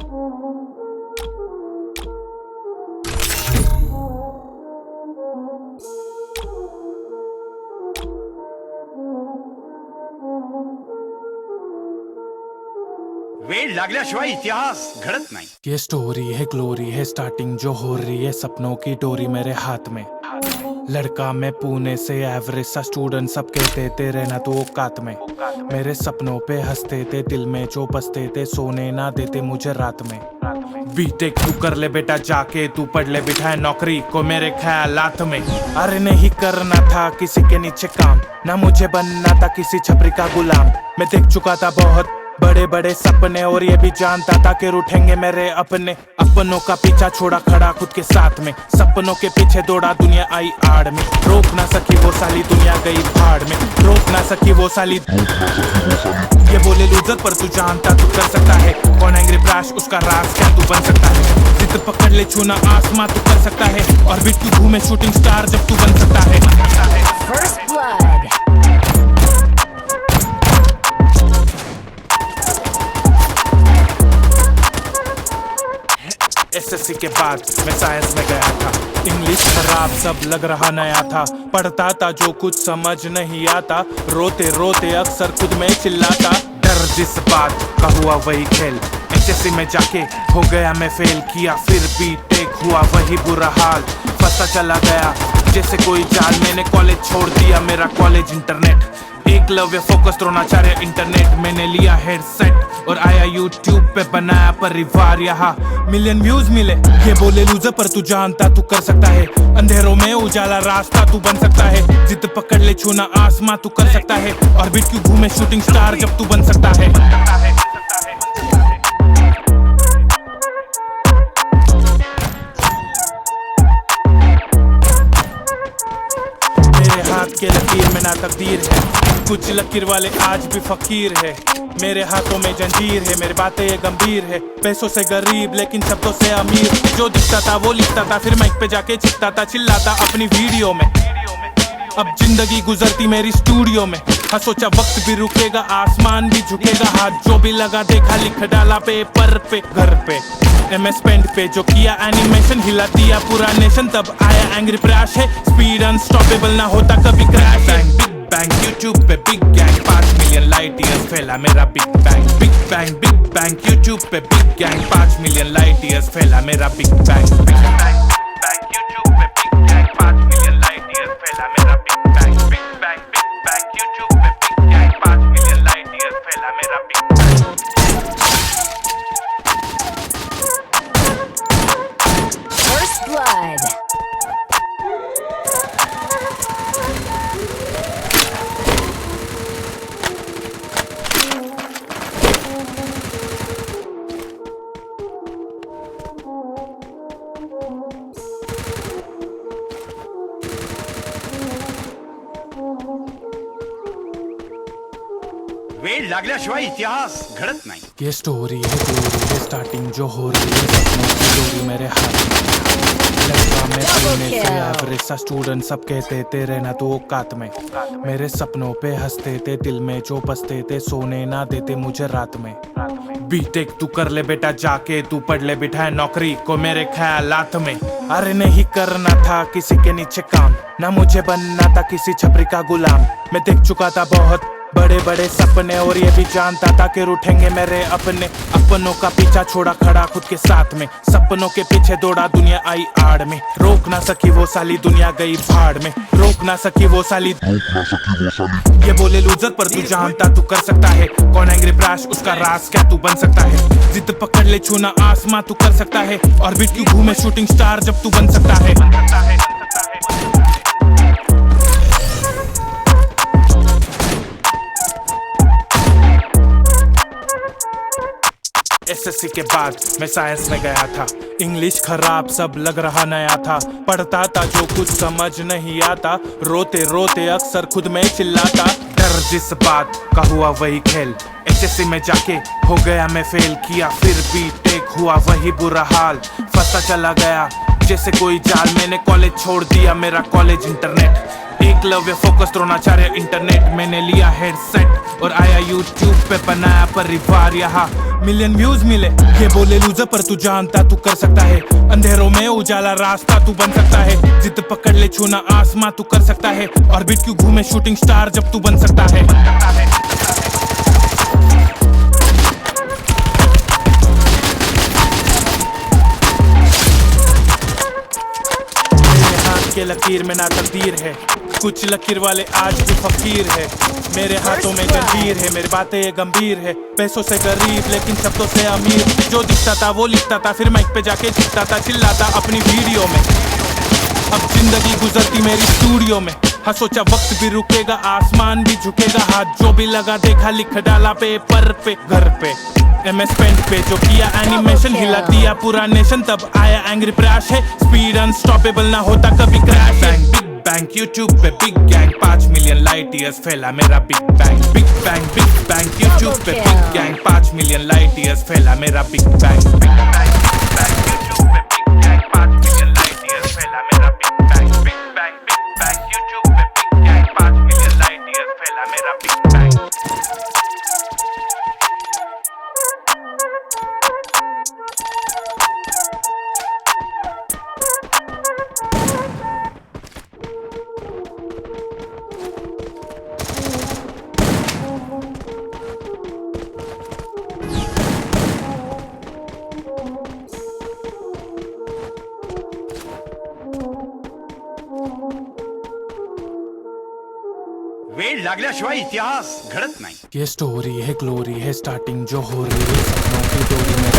वेळ लागल्याशिवाय इतिहास घडत नाही। ये स्टोरी है ग्लोरी है स्टार्टिंग जो हो रही है सपनों की डोरी मेरे हाथ में। लड़का मैं पुणे से एवरेज सा स्टूडेंट सब कहते थे रहना तो औकात में। मेरे सपनों पे हंसते थे दिल में जो बसते थे सोने ना देते मुझे रात में। बीटेक तू कर ले बेटा जाके तू पढ़ ले बिठाए नौकरी को मेरे ख्यालात में। अरे नहीं करना था किसी के नीचे काम ना मुझे बनना था किसी छपरी का गुलाम। मैं देख चुका था बहुत बड़े बड़े सपने और ये भी जानता था कि रूठेंगे मेरे अपने। अपनों का पीछा छोड़ा खड़ा खुद के साथ में सपनों के पीछे दौड़ा दुनिया आई आड़ में। रोक ना सकी वो साली दुनिया गई भाड़ में। रोक ना सकी वो साली ये बोले लूजर पर तू जानता तू कर सकता है। कौन एंग्री ब्राश उसका राज क्या तू बन सकता है। जिद पकड़ ले छूना आसमां तू कर सकता है और बीट तू घूमे शूटिंग स्टार जब तू बन सकता है। First blood. एसएससी के बाद मैं साइंस में गया था। इंग्लिश खराब सब लग रहा नया था। पढ़ता था जो कुछ समझ नहीं आता। रोते रोते अक्सर खुद में चिल्लाता। डर जिस बात का हुआ वही खेल। एसएससी में जाके हो गया मैं फेल। किया फिर भी टेक हुआ वही बुरा हाल। फंसा चला गया जैसे कोई जाल। मैंने कॉलेज छोड़ दिया मेरा college internet. Eklavya focus Dronacharya internet. मैंने लिया हेडसेट और आया यूट्यूब पे बनाया परिवार। यहाँ मिलियन व्यूज मिले। ये बोले लूजर पर तू जानता तू कर सकता है। अंधेरों में उजाला रास्ता तू बन सकता है। जिद पकड़ ले छूना आसमां तू कर सकता है और बीट क्यों घूमे शूटिंग स्टार जब तू बन सकता है। मेरे हाथ के लकीर में ना तकदीर है। कुछ लकीर वाले आज भी फकीर है। मेरे हाथों में जंजीर है। मेरी बातें ये गंभीर है। पैसों से गरीब लेकिन शब्दों से अमीर। जो दिखता था वो लिखता था फिर माइक पे जाके चिखता था चिल्लाता अपनी वीडियो में। अब जिंदगी गुजरती मेरी स्टूडियो में। हाँ सोचा वक्त भी रुकेगा आसमान भी झुकेगा। हाथ जो भी लगा देखा लिख डाला पेपर पे घर पे MS पेंट पे जो किया एनिमेशन हिला दिया पूरा नेशन। तब आया एंग्री प्रैश है स्पीड अनस्टॉपेबल ना होता कभी क्रैश। बिग बैंग यूट्यूब पे big gang 5 million light years फैला मेरा big bang. Big bang YouTube पे big gang 5 million light years फैला मेरा big bang. Big bang YouTube पे big gang 5 million light years फैला मेरा big bang. Big bang YouTube पे big gang 5 million light years फैला मेरा बिग बैंग। First blood. वेळ लागल्याशिवाय इतिहास घडत नाही। ये स्टोरी है ग्लोरी है स्टार्टिंग जो हो रही है सपनों की डोरी मेरे हाथ में। लड़का मैं पुणे से एवरेज सा स्टूडेंट सब कहते थे रहना तो औकात में। मेरे सपनों पे हंसते थे दिल में जो बसते थे सोने ना देते मुझे रात में। बीटेक तू कर ले बेटा जाके तू पढ़ ले बिठाए नौकरी को मेरे ख्यालात में। अरे नहीं करना था किसी के नीचे काम ना मुझे बनना था किसी छपरी का गुलाम। मैं देख चुका था बहुत बड़े बड़े सपने और ये भी जानता था कि रूठेंगे मेरे अपने। अपनों का पीछा छोड़ा खड़ा खुद के साथ में सपनों के पीछे दौड़ा दुनिया आई आड़ में। रोक ना सकी वो साली दुनिया गई भाड़ में। रोक ना सकी वो साली ये बोले लूजर पर तू जानता तू कर सकता है। कौन एंग्री ब्राश उसका राज क्या तू बन सकता है। जिद पकड़ ले छूना आसमां तू कर सकता है और बीट क्यों घूमे शूटिंग स्टार जब तू बन सकता है। एसएससी के बाद मैं साइंस में गया था। इंग्लिश खराब सब लग रहा नया था। पढ़ता था जो कुछ समझ नहीं आता। रोते रोते अक्सर खुद में चिल्लाता। डर जिस बात का हुआ वही खेल। एसएससी में जाके हो गया मैं फेल। किया फिर भी टेक हुआ वही बुरा हाल। फंसा चला गया जैसे कोई जाल। मैंने कॉलेज छोड़ दिया मेरा college internet. Eklavya focus Dronacharya internet, मैंने लिया हेडसेट और आया यूट्यूब पे, बनाया परिवार यहाँ मिलियन व्यूज मिले। ये बोले लूजर पर तू जानता तू कर सकता है, अंधेरों में उजाला रास्ता तू बन सकता है, जिद पकड़ ले छूना आसमां तू कर सकता है, ऑर्बिट क्यों घूमे शूटिंग स्टार जब तू बन सकता है। मेरे हाथ के लकीर में ना तकदीर है, कुछ लकीर वाले आज भी फकीर है, मेरे हाथों में जंजीर है, मेरी बातें ये गंभीर है, पैसों से गरीब लेकिन शब्दों से अमीर, जो दिखता था वो लिखता था, फिर माइक पे जाके चिखता था, चिल्लाता अपनी वीडियो में। अब जिंदगी गुजरती मेरी स्टूडियो में, हाँ सोचा वक्त भी रुकेगा, आसमान भी झुकेगा, हाथ जो भी लगा देखा लिख डाला पेपर पे, घर पे MS पेंट पे जो किया एनिमेशन, हिला दिया पूरा नेशन, तब आया एंग्री प्रैश है, स्पीड अनस्टॉपेबल ना होता कभी क्रैश है। बिग बैंक यूट्यूब पे big gang, 5 million light years फैला मेरा big bang, big bank YouTube पे big gang, 5 million light years फैला मेरा big bang, big bang YouTube पे big gang, 5 million light years फैला मेरा big bang, big bang YouTube पे big gang, 5 million light years फैला मेरा बिग बैंग। वेळ लागल्याशिवाय इतिहास घडत नाही। ये स्टोरी है ग्लोरी है स्टार्टिंग जो हो रही है सपनों की डोरी में,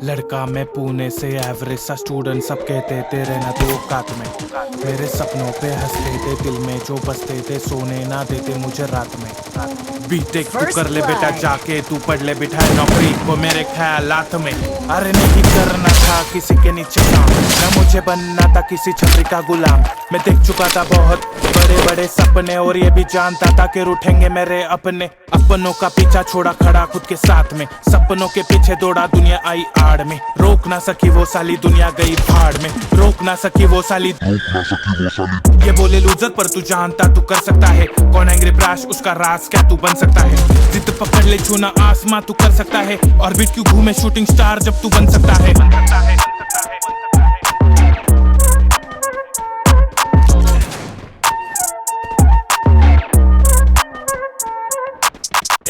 लड़का मैं पुणे से एवरेज सा स्टूडेंट, सब कहते थे रहना तो औकात में, मेरे सपनों पे हंसते थे दिल में जो बसते थे, सोने ना देते मुझे रात में। बीटेक तू कर ले बेटा जाके, तू पढ़ ले बिठाए नौकरी को मेरे ख्यालात में, अरे नहीं करना था किसी के नीचे काम, ना मुझे बनना था किसी छतरी का गुलाम, मैं देख चुका था बहुत बड़े बड़े सपने और ये भी जानता था कि रूठेंगे मेरे अपने, अपनों का पीछा छोड़ा खड़ा खुद के साथ में, सपनों के पीछे दौड़ा दुनिया आई आड़ में, रोक ना सकी वो साली दुनिया गई भाड़ में, रोक ना सकी वो साली। ये बोले लूजर पर तू जानता तू कर सकता है, कौन एंग्री प्रैश उसका राज क्या तू बन सकता है, जिद पकड़ ले छूना आसमां तू कर सकता है, ऑर्बिट क्यों घूमे शूटिंग स्टार जब तू बन सकता है।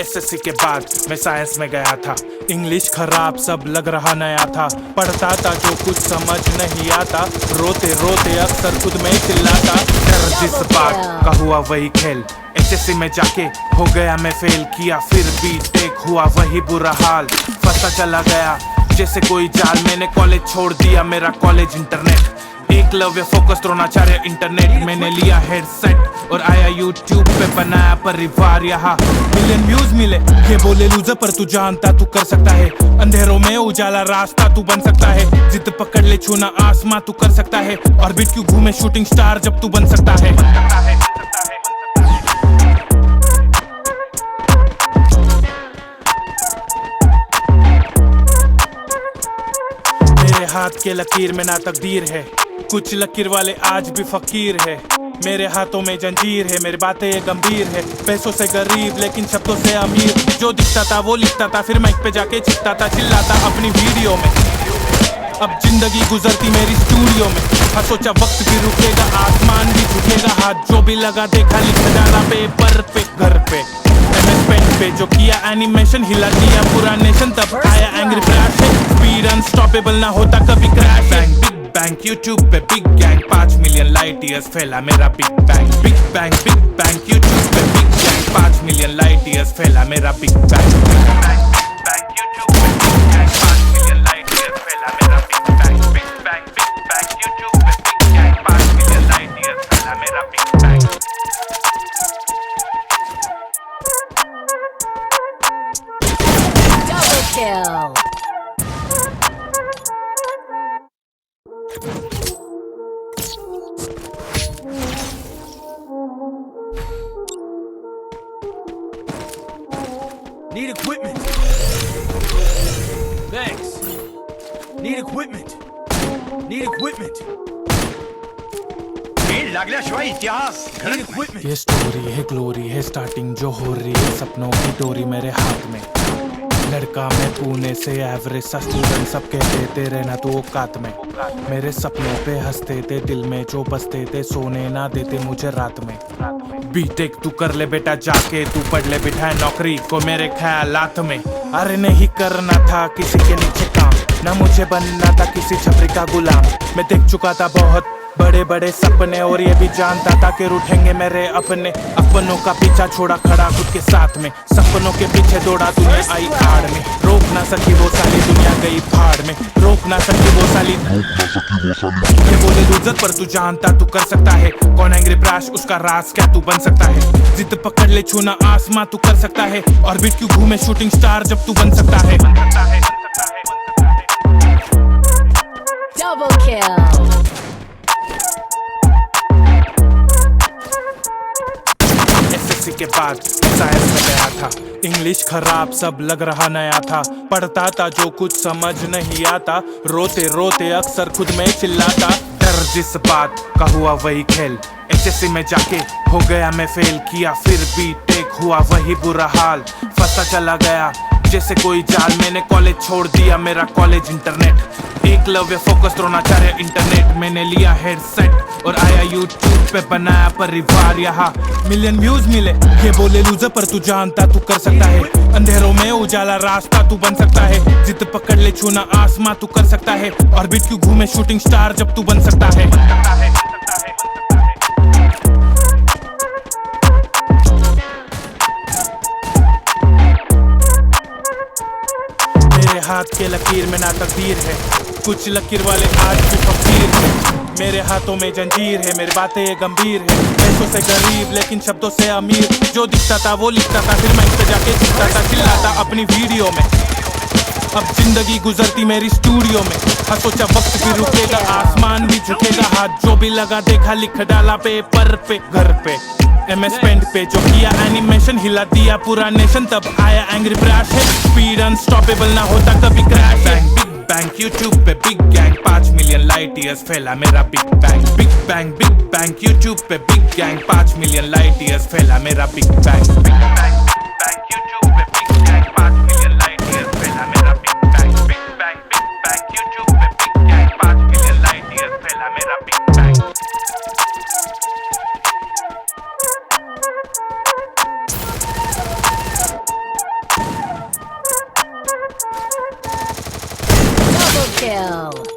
SSC के बाद मैं साइंस में गया था, इंग्लिश खराब सब लग रहा नया था, पढ़ता था जो कुछ समझ नहीं आता, रोते रोते अक्सर खुद में चिल्लाता, डर जिस बात का हुआ वही खेल, HSC में जाके हो गया मैं फेल, किया फिर भी टेक हुआ वही बुरा हाल, फंसा चला गया जैसे कोई जाल, मैंने कॉलेज छोड़ दिया मेरा college internet, Eklavya focus Dronacharya internet, मैंने लिया हेडसेट और आया यूट्यूब पे, बनाया परिवार यहाँ मिलियन व्यूज मिले। ये बोले लूजर पर तू जानता तू कर सकता है, अंधेरों में उजाला रास्ता तू बन सकता है, जिद पकड़ ले छूना आसमां तू कर सकता है, ऑर्बिट क्यों घूमे शूटिंग स्टार जब तू बन सकता है। मेरे हाथ के लकीर में ना तकदीर है, कुछ लकीर वाले आज भी फकीर है, मेरे हाथों में जंजीर है, मेरी बातें ये गंभीर है, पैसों से गरीब लेकिन शब्दों से अमीर, जो दिखता था वो लिखता था, फिर माइक पे जाके चिखता था, चिल्लाता अपनी वीडियो में। अब जिंदगी गुजरती मेरी स्टूडियो में, हाँ सोचा वक्त भी रुकेगा, आसमान भी झुकेगा, हाथ जो भी लगा देखा लिख डाला पेपर पे, घर पे MS पेंट पे जो किया एनिमेशन, हिला दिया पूरा नेशन, तब आया एंग्री प्रैश है, स्पीड अनस्टॉपेबल ना होता कभी क्रैश है। बिग बैंक यूट्यूब पे big gang, 5 million light years फैला मेरा big bang, big bank YouTube पे big gang, 5 million light years फैला मेरा big bang, big bank YouTube पे big gang, 5 million light years फैला मेरा big bang, big bank YouTube पे big gang, 5 million light years फैला मेरा big bang. Double kill. Need equipment. Thanks. Need equipment. Need equipment. वेळ लागल्याशिवाय इतिहास घडत नाही. ये स्टोरी है ग्लोरी है स्टार्टिंग जो हो रही है सपनों की डोरी मेरे हाथ में. लड़का मैं पुणे से एवरेज सा स्टूडेंट सब कहते थे रहना तो औकात में. मेरे सपनों पे हंसते थे दिल में जो बसते थे सोने ना देते मुझे रात में. बीटेक तू कर ले बेटा जाके तू पढ़ ले बिठाए नौकरी को मेरे ख्यालात में. अरे नहीं करना था किसी के नीचे काम ना मुझे बनना था किसी छपरी का गुलाम. मैं देख चुका था बहुत बड़े बड़े सपने और ये भी जानता था कि रूठेंगे मेरे अपने. अपनों का पीछा छोड़ा खड़ा खुद के साथ में. सपनों के पीछे दौड़ा दुनिया आई आड़ में. रोक ना सकी वो साली दुनिया गई फाड़ में. रोक ना सकी वो साली ये बोले लूजर पर तू जानता तू कर सकता है. कौन एंग्री ब्राश उसका राज क्या तू बन सकता है. जिद पकड़ ले छूना आसमां तू कर सकता है. ऑर्बिट क्यों घूमे शूटिंग स्टार जब तू बन सकता है. Double kill. एसएससी के बाद साइंस में गया था. इंग्लिश खराब सब लग रहा नया था. पढ़ता था जो कुछ समझ नहीं आता. रोते रोते अक्सर खुद में चिल्लाता. डर जिस बात का हुआ वही खेल. एसएससी में जाके हो गया मैं फेल. किया फिर भी टेक हुआ वही बुरा हाल. फंसा चला गया जैसे कोई जाल. मैंने कॉलेज छोड़ दिया मेरा college internet. Eklavya focus Dronacharya internet. मैंने लिया हेडसेट और आया यूट्यूब पे बनाया परिवार. यहाँ मिलियन व्यूज मिले. ये बोले लूजर पर तू जानता तू कर सकता है. अंधेरों में उजाला रास्ता तू बन सकता है. जिद पकड़ ले छूना आसमां तू कर सकता है. ऑर्बिट क्यों घूमे शूटिंग स्टार जब तू बन सकता है. मेरे हाथ के लकीर में ना तकदीर है. कुछ लकीर वाले आज भी फकीर है. मेरे हाथों में जंजीर है. मेरी बातें गंभीर है. पैसों से गरीब लेकिन शब्दों से अमीर. जो दिखता था वो लिखता था फिर मैं पे जाके चिल्लाता था चिल्लाता अपनी वीडियो में. अब जिंदगी गुजरती मेरी स्टूडियो में. हाँ सोचा वक्त भी रुकेगा आसमान भी झुकेगा. हाथ जो भी लगा देखा लिख डाला पेपर पे घर पे. MS पेंट पे जो किया एनिमेशन हिला दिया पूरा नेशन. तब आया एंग्री ब्राश है. स्पीड अनस्टॉपेबल ना होता कभी क्रैश है. बिग बैंग यूट्यूब पे big gang 5 million light years फैला मेरा big bang. Big bang YouTube पे big gang 5 million light years फैला मेरा big bang. Big bang YouTube पे big gang 5 million light years फैला मेरा big bang. Big bang YouTube पे big gang 5 million light years फैला मेरा बिग बैंग. Double kill.